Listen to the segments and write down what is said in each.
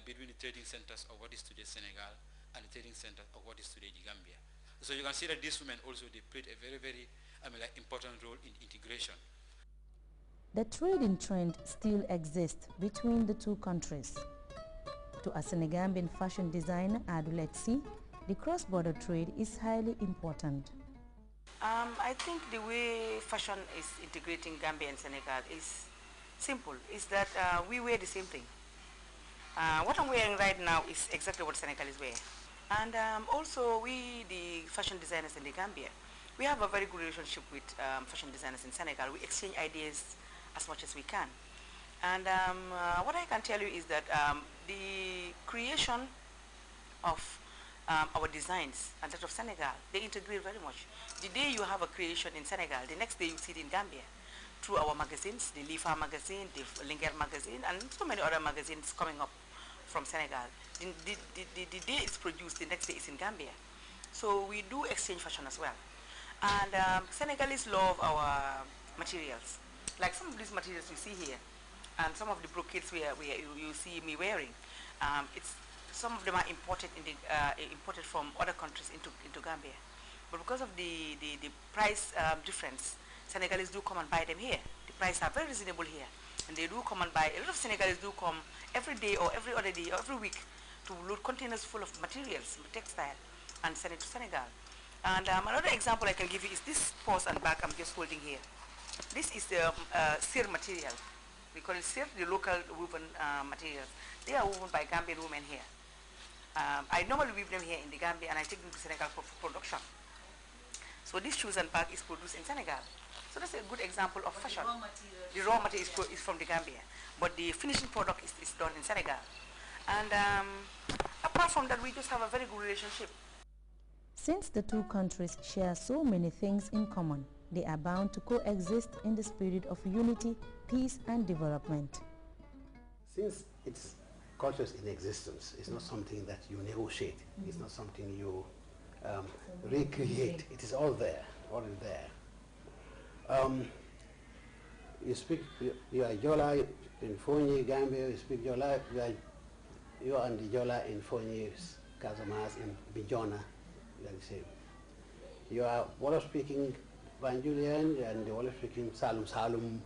like between the trading centers of what is today Senegal and the trading centers of what is today the Gambia. So you can see that these women also, they played a very, very, like important role in integration. The trading trend still exists between the two countries. To a Senegambian fashion designer, Aduletsi, the cross-border trade is highly important. I think the way fashion is integrating Gambia and Senegal is simple. Is that we wear the same thing. What I'm wearing right now is exactly what Senegalese wear. And also we, the fashion designers in the Gambia, we have a very good relationship with fashion designers in Senegal. We exchange ideas as much as we can. And what I can tell you is that the creation of our designs and that of Senegal, they integrate very much. The day you have a creation in Senegal, the next day you see it in Gambia through our magazines, the Lifa magazine, the Linger magazine, and so many other magazines coming up from Senegal. The day it's produced, the next day it's in Gambia. So we do exchange fashion as well. And Senegalese love our materials. Like some of these materials you see here, and some of the brocades you see me wearing, some of them are imported imported from other countries into Gambia. But because of the price difference, Senegalese do come and buy them here. The prices are very reasonable here, and they do come and buy. A lot of Senegalese do come every day or every other day or every week to load containers full of materials, textile, and send it to Senegal. And another example I can give you is this purse and bag I'm just holding here. This is the sir material. We call it sir, the local woven materials. They are woven by Gambian women here. I normally weave them here in the Gambia and I take them to Senegal for production. So this shoes and bag is produced in Senegal. So that's a good example of fashion. The raw material is from the Gambia, but the finishing product is done in Senegal. And apart from that, we just have a very good relationship. Since the two countries share so many things in common, they are bound to coexist in the spirit of unity, peace and development. Since it's cultures in existence, it's not something that you negotiate, it's not something you recreate, it is all there, already there. You speak, you are Jola in Fonyi, Gambia, you speak Jola, you are the Jola in Fonyi, Casamance, in Bijona, you are the same. You are Wolof speaking Banjulian and the Wolof speaking Salum,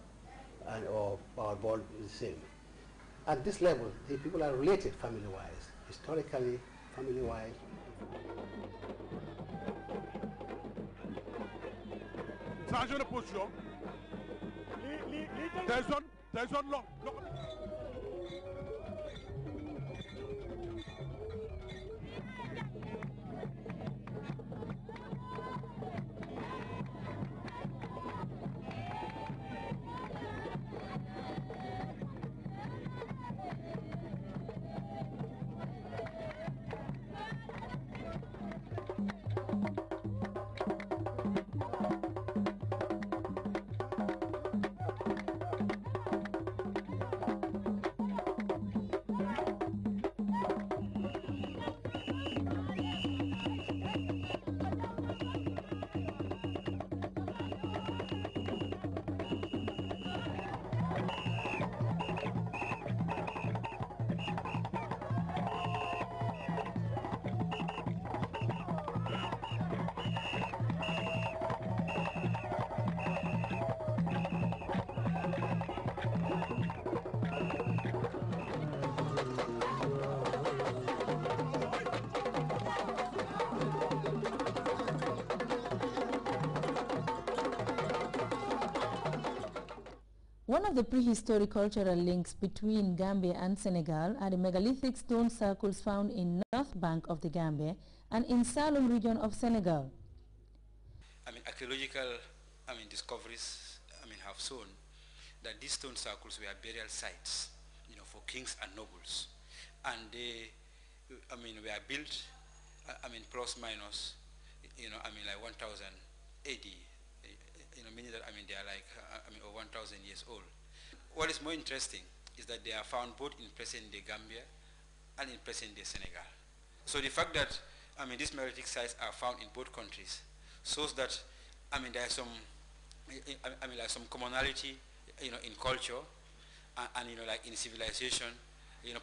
and or Ball is the same. At this level, the people are related family-wise, historically, family-wise. Changer de position. There's one long. One of the prehistoric cultural links between Gambia and Senegal are the megalithic stone circles found in North Bank of the Gambia and in Saloum region of Senegal. Archaeological discoveries have shown that these stone circles were burial sites, for kings and nobles, and they were built plus minus like 1000 AD, meaning that they are like over 1000 years old. What is more interesting is that they are found both in present-day Gambia and in present-day Senegal. So the fact that these megalithic sites are found in both countries shows that there is some like some commonality in culture and like in civilization,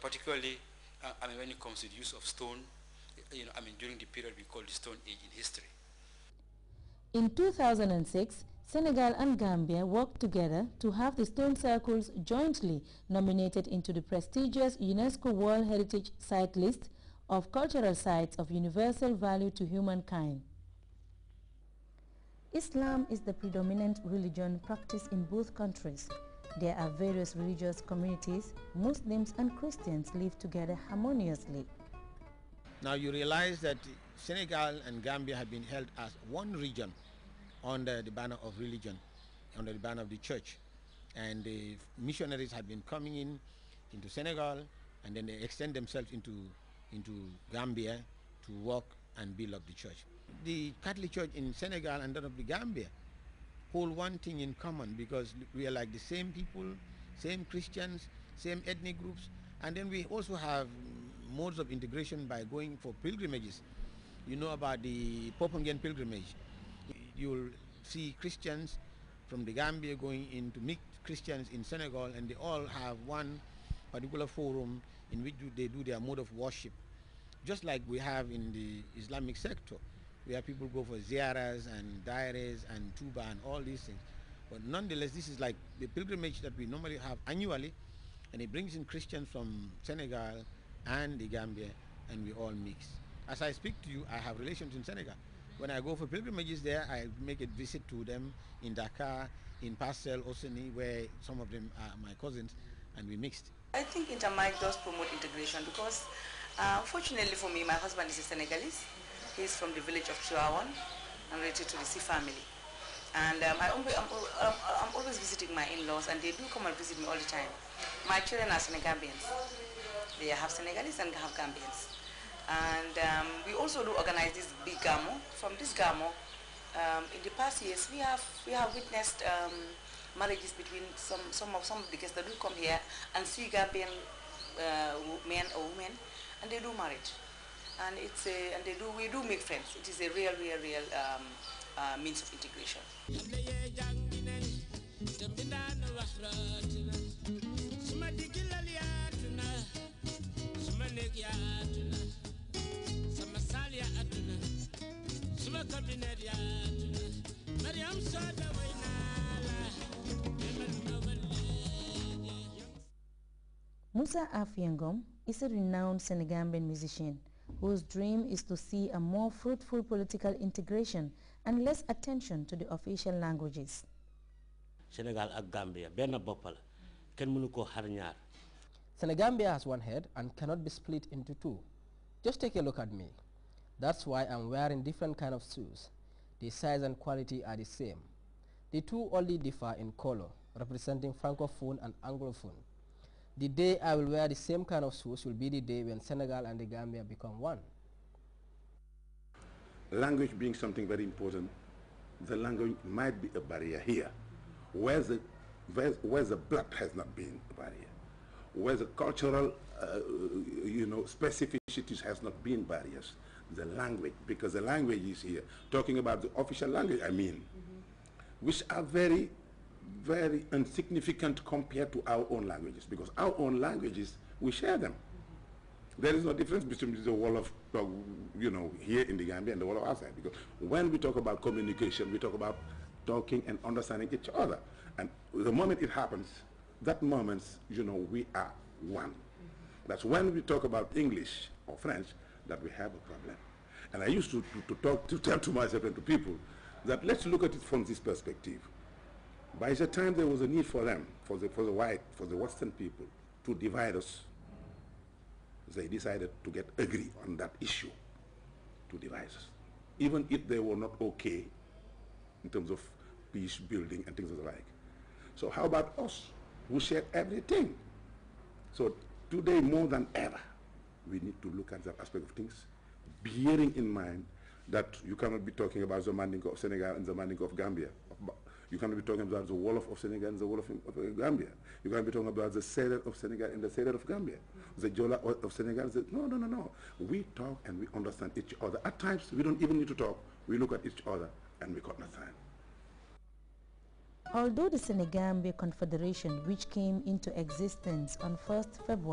particularly I mean, when it comes to the use of stone, I mean, during the period we call the Stone Age in history. In 2006, Senegal and Gambia worked together to have the stone circles jointly nominated into the prestigious UNESCO World Heritage Site list of cultural sites of universal value to humankind. Islam is the predominant religion practiced in both countries. There are various religious communities. Muslims and Christians live together harmoniously. Now you realize that Senegal and Gambia have been held as one region under the banner of religion, under the banner of the church. And the missionaries have been coming into Senegal, and then they extend themselves into Gambia to work and build up the church. The Catholic Church in Senegal and that of the Gambia hold one thing in common, because we are like the same people, same Christians, same ethnic groups, and then we also have modes of integration by going for pilgrimages. You know about the Popongen pilgrimage. You'll see Christians from the Gambia going in to meet Christians in Senegal, and they all have one particular forum in which they do their mode of worship. Just like we have in the Islamic sector, where people go for ziyaras and diaries and tuba and all these things. But nonetheless, this is like the pilgrimage that we normally have annually, and it brings in Christians from Senegal and the Gambia, and we all mix. As I speak to you, I have relations in Senegal. When I go for pilgrimages there, I make a visit to them in Dakar, in Pastel, Oseni, where some of them are my cousins, and we mixed. I think Intermic does promote integration because, fortunately for me, my husband is a Senegalese. He's from the village of Chihuahuan. I'm related to the Si family. And I'm always visiting my in-laws, and they do come and visit me all the time. My children are Senegambians. They have Senegalese and have Gambians. And we also do organize this big gamo. From this gamo, in the past years, we have witnessed marriages between some of the guests that do come here and see Gambian men or women, and they do marriage. And we do make friends. It is a real means of integration. Musa Afiangom is a renowned Senegambian musician whose dream is to see a more fruitful political integration and less attention to the official languages. Senegal ak Gambia benn bopp la kenn mënu ko xar ñaar. Senegambia has one head and cannot be split into two. Just take a look at me. That's why I'm wearing different kind of shoes. The size and quality are the same. The two only differ in color, representing Francophone and Anglophone. The day I will wear the same kind of shoes will be the day when Senegal and the Gambia become one. Language being something very important, the language might be a barrier here, where the blood has not been a barrier, where the cultural specificities has not been barriers. The language, because the language is here. Talking about the official language, I mean, which are very, very insignificant compared to our own languages, because our own languages, we share them. There is no difference between the wall of, here in the Gambia and the wall of outside, because when we talk about communication, we talk about talking and understanding each other. And the moment it happens, that moment, we are one. That's when we talk about English or French that we have a problem. And I used to tell to myself and to people that let's look at it from this perspective. By the time there was a need for them, for the Western people, to divide us, they decided to get agree on that issue, to divide us, even if they were not okay in terms of peace building and things of the like. So how about us, who share everything? So today, more than ever, we need to look at that aspect of things, bearing in mind that you cannot be talking about the Mandingo of Senegal and the Mandingo of Gambia. You cannot be talking about the Wolof of Senegal and the Wolof of Gambia. You cannot be talking about the Serer of Senegal and the Serer of Gambia. The Jola of Senegal. No. We talk and we understand each other. At times, we don't even need to talk. We look at each other and we understand. Although the Senegambia Confederation, which came into existence on 1st February